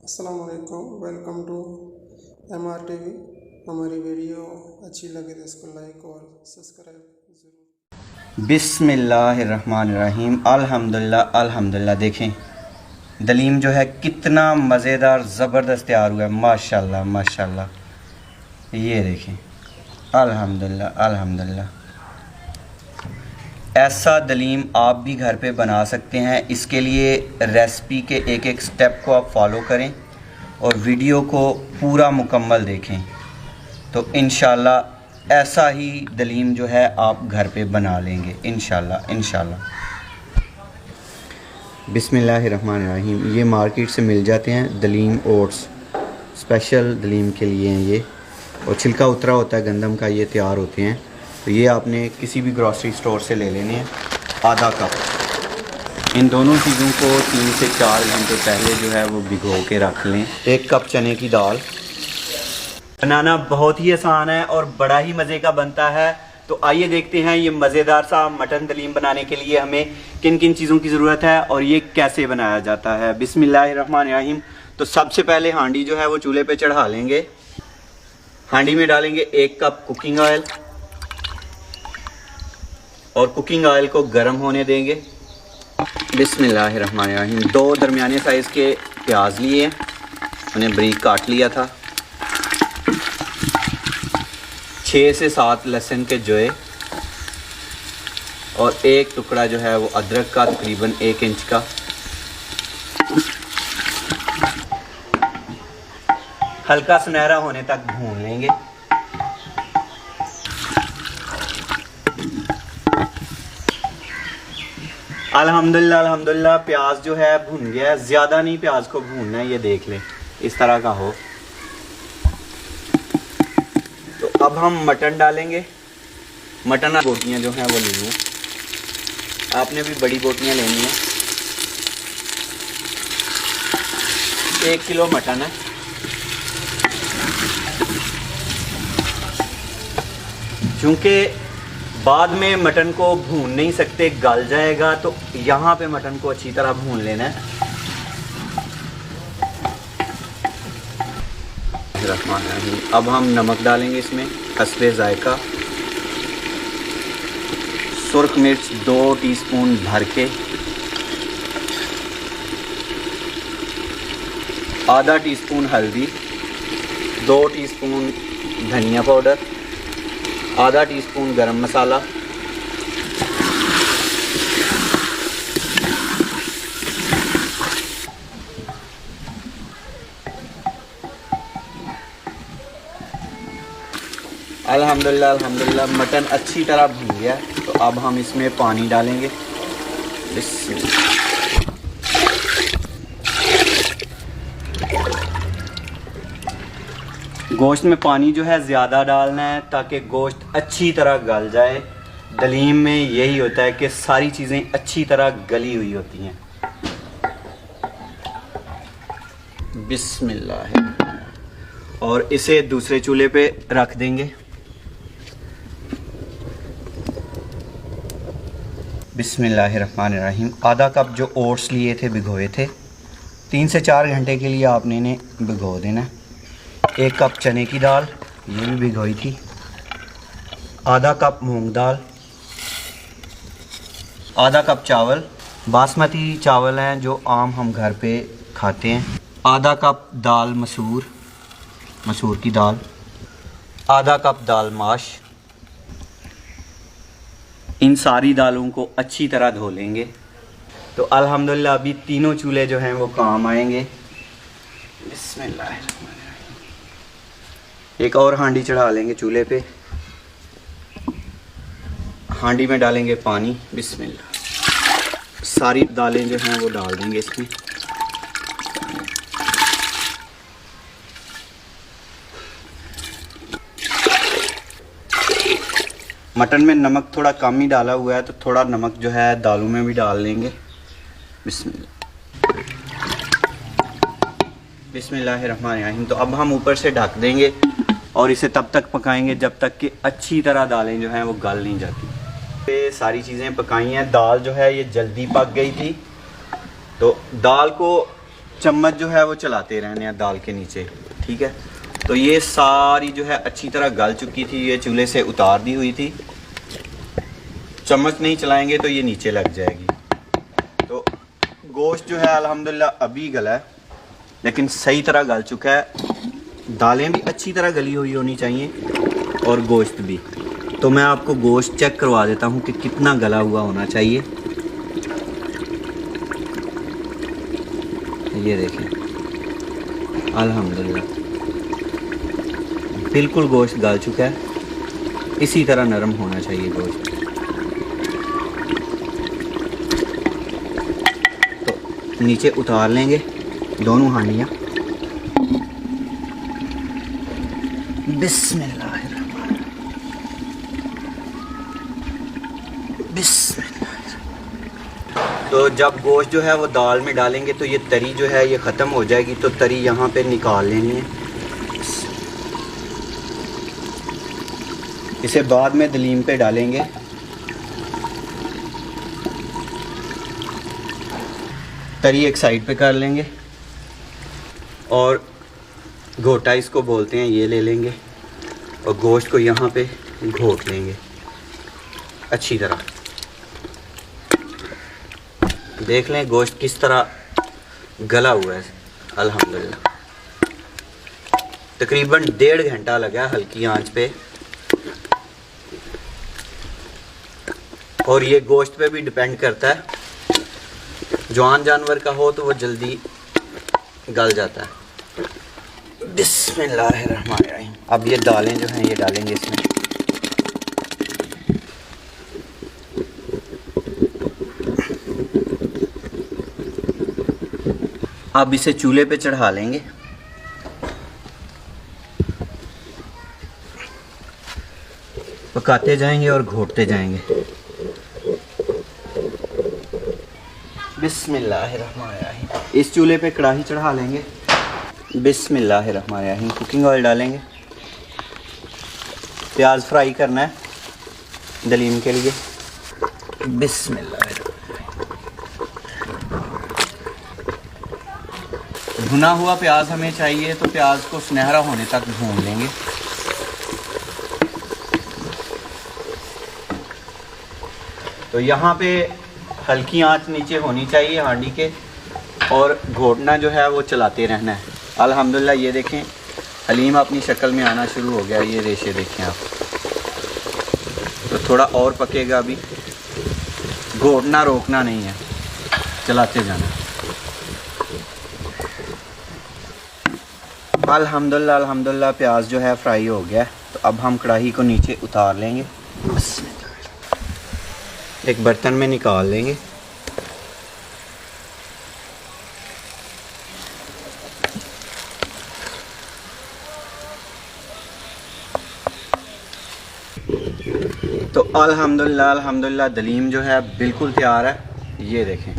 अस्सलाम वालेकुम, welcome to MRTV। हमारी वीडियो अच्छी लगे तो इसको लाइक और सब्सक्राइब ज़रूर। बिस्मिल्लाहिर्रहमानिर्रहीम। अल्हम्दुलिल्लाह अल्हम्दुलिल्लाह। देखें दलीम जो है कितना मज़ेदार ज़बरदस्त तैयार हुआ है। माशाल्लाह माशाल्लाह। ये देखें, अल्हम्दुलिल्लाह अल्हम्दुलिल्लाह। ऐसा दलीम आप भी घर पे बना सकते हैं। इसके लिए रेसिपी के एक एक स्टेप को आप फॉलो करें और वीडियो को पूरा मुकम्मल देखें, तो इंशाल्लाह ऐसा ही दलीम जो है आप घर पे बना लेंगे इंशाल्लाह इंशाल्लाह। बिस्मिल्लाहिर्रहमानिर्रहीम। ये मार्केट से मिल जाते हैं दलीम ओट्स, स्पेशल दलीम के लिए हैं ये, और छिलका उतरा होता है गंदम का, ये तैयार होते हैं। तो ये आपने किसी भी ग्रॉसरी स्टोर से ले लेने हैं। आधा कप। इन दोनों चीज़ों को 3 से 4 घंटे पहले जो है वो भिगो के रख लें। 1 कप चने की दाल। बनाना बहुत ही आसान है और बड़ा ही मज़े का बनता है। तो आइए देखते हैं ये मज़ेदार सा मटन दलीम बनाने के लिए हमें किन किन चीज़ों की ज़रूरत है और ये कैसे बनाया जाता है। बिस्मिल्लाहिर्रहमानिर्रहीम। तो सबसे पहले हांडी जो है वो चूल्हे पे चढ़ा लेंगे। हांडी में डालेंगे 1 कप कुकिंग ऑयल और कुकिंग ऑयल को गर्म होने देंगे। बिस्मिल्लाहिर्रहमानिर्रहीम। 2 दरमियाने साइज़ के प्याज लिए, उन्हें बारीक काट लिया था। 6 से 7 लहसुन के जोए और 1 टुकड़ा जो है वो अदरक का, तकरीबन 1 इंच का। हल्का सुनहरा होने तक भून लेंगे। अल्हम्दुलिल्लाह अल्हम्दुलिल्लाह। प्याज जो है भुन गया है। ज़्यादा नहीं प्याज को भूनना है, ये देख लें इस तरह का हो। तो अब हम मटन डालेंगे। मटन बोटियाँ जो हैं वो लेनी है, आपने भी बड़ी बोटियाँ लेनी है। 1 किलो मटन है। चूँकि बाद में मटन को भून नहीं सकते, गल जाएगा, तो यहाँ पे मटन को अच्छी तरह भून लेना है। अब हम नमक डालेंगे इसमें हस्बे जायका। सुर्ख मिर्च 2 टीस्पून भर के, आधा टीस्पून हल्दी, 2 टीस्पून धनिया पाउडर, आधा टीस्पून गरम मसाला, अल्हम्दुलिल्लाह अल्हम्दुलिल्लाह। मटन अच्छी तरह भून गया, तो अब हम इसमें पानी डालेंगे। गोश्त में पानी जो है ज़्यादा डालना है ताकि गोश्त अच्छी तरह गल जाए। दलीम में यही होता है कि सारी चीज़ें अच्छी तरह गली हुई होती हैं। बिस्मिल्लाह। और इसे दूसरे चूल्हे पे रख देंगे। बिस्मिल्लाहिर्रहमानिर्रहीम। आधा कप जो ओट्स लिए थे, भिगोए थे, 3 से 4 घंटे के लिए आपने इन्हें भिगो देना। 1 कप चने की दाल, ये भी भिगोई थी। आधा कप मूंग दाल, आधा कप चावल, बासमती चावल हैं जो आम हम घर पे खाते हैं। आधा कप दाल मसूर की दाल, आधा कप दाल माश। इन सारी दालों को अच्छी तरह धो लेंगे। तो अल्हम्दुलिल्लाह अभी तीनों चूल्हे जो हैं वो काम आएंगे। बिस्मिल्लाह। एक और हांडी चढ़ा लेंगे चूल्हे पे। हांडी में डालेंगे पानी। बिस्मिल्लाह। सारी दालें जो हैं वो डाल देंगे इसमें। मटन में नमक थोड़ा कम ही डाला हुआ है, तो थोड़ा नमक जो है दालों में भी डाल लेंगे। बिस्मिल्लाहिर्रहमानिर्रहीम। तो अब हम ऊपर से ढक देंगे और इसे तब तक पकाएंगे जब तक कि अच्छी तरह दालें जो हैं वो गल नहीं जाती। ये सारी चीज़ें पकाई हैं। दाल जो है ये जल्दी पक गई थी, तो दाल को चम्मच जो है वो चलाते रहने हैं दाल के नीचे, ठीक है। तो ये सारी जो है अच्छी तरह गल चुकी थी, ये चूल्हे से उतार दी हुई थी। चम्मच नहीं चलाएंगे तो ये नीचे लग जाएगी। तो गोश्त जो है अल्हम्दुलिल्लाह अभी गला है, लेकिन सही तरह गल चुका है। दालें भी अच्छी तरह गली हुई होनी चाहिए और गोश्त भी। तो मैं आपको गोश्त चेक करवा देता हूँ कि कितना गला हुआ होना चाहिए। ये देखें, अल्हम्दुलिल्लाह बिल्कुल गोश्त गल चुका है। इसी तरह नरम होना चाहिए गोश्त। तो नीचे उतार लेंगे दोनों हांडियाँ। बिस्मिल्लाह बिस्मिल्लाह। तो जब गोश्त जो है वो दाल में डालेंगे तो ये तरी जो है ये ख़त्म हो जाएगी। तो तरी यहाँ पे निकाल लेनी है। इसे बाद में दलीम पे डालेंगे। तरी एक साइड पे कर लेंगे और घोटा इसको बोलते हैं, ये ले लेंगे और गोश्त को यहाँ पे घोट लेंगे अच्छी तरह। देख लें गोश्त किस तरह गला हुआ है अल्हम्दुलिल्लाह। तकरीबन 1.5 घंटा लगा हल्की आंच पे। और ये गोश्त पे भी डिपेंड करता है, जवान जानवर का हो तो वो जल्दी गल जाता है। बिस्मिल्लाहिर्रहमानिर्रहीम। अब ये दालें जो हैं ये डालेंगे इसमें। अब इसे चूल्हे पे चढ़ा लेंगे। पकाते जाएंगे और घोटते जाएंगे। बिस्मिल्लाहिर्रहमानिर्रहीम। इस चूल्हे पे कढ़ाई चढ़ा लेंगे। बिस्मिल्लाहिर्रहमानिर्रहीम। कुकिंग ऑयल डालेंगे। प्याज फ्राई करना है दलीम के लिए। बिस्मिल्लाहिर्रहमानिर्रहीम। भुना हुआ प्याज हमें चाहिए, तो प्याज को सुनहरा होने तक भून लेंगे। तो यहाँ पे हल्की आंच नीचे होनी चाहिए हांडी के, और घोटना जो है वो चलाते रहना है। अल्हम्दुलिल्लाह ये देखें हलीम अपनी शक्ल में आना शुरू हो गया। ये रेशे देखें आप। तो थोड़ा और पकेगा अभी। घोटना रोकना नहीं है, चलाते जाना। अल्हम्दुलिल्लाह अल्हम्दुलिल्लाह प्याज जो है फ्राई हो गया। तो अब हम कढ़ाई को नीचे उतार लेंगे, एक बर्तन में निकाल लेंगे। तो अल्हम्दुलिल्लाह अल्हम्दुलिल्लाह दलीम जो है बिल्कुल तैयार है। ये देखें,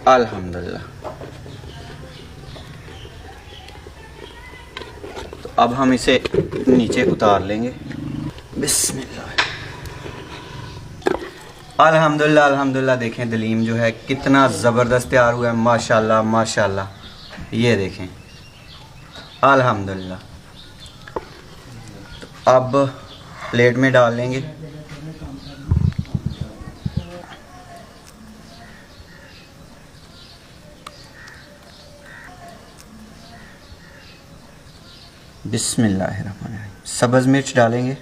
अल्हम्दुलिल्लाह। तो अब हम इसे नीचे उतार लेंगे। बिस्मिल्लाह। अल्हम्दुलिल्लाह अल्हम्दुलिल्लाह। देखें दलीम जो है कितना ज़बरदस्त तैयार हुआ है, माशाल्लाह माशाल्लाह। ये देखें अल्हम्दुलिल्लाह। तो अब प्लेट में डाल लेंगे। बिस्मिल्लाहिर्रहमानिर्रहीम। सब्ज़ मिर्च डालेंगे,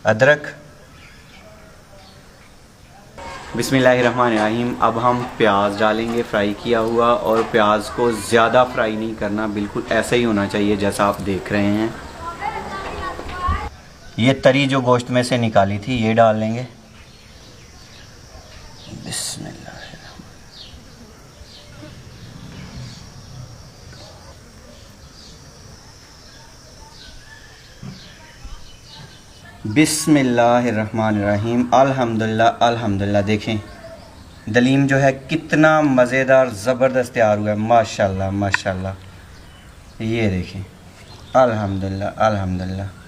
अदरक। बिस्मिल्लाहिर्रहमानिर्रहीम। अब हम प्याज डालेंगे फ्राई किया हुआ, और प्याज को ज़्यादा फ्राई नहीं करना, बिल्कुल ऐसा ही होना चाहिए जैसा आप देख रहे हैं। ये तरी जो गोश्त में से निकाली थी ये डाल लेंगे। बिस्मिल्लाह। बिस्मिल्लाहिर्रहमानिर्रहीम। अल्हम्दुलिल्लाह अल्हम्दुलिल्लाह। देखें दलीम जो है कितना मज़ेदार ज़बरदस्त तैयार हुआ है, माशाल्लाह माशाल्लाह। ये देखें अल्हम्दुलिल्लाह अल्हम्दुलिल्लाह।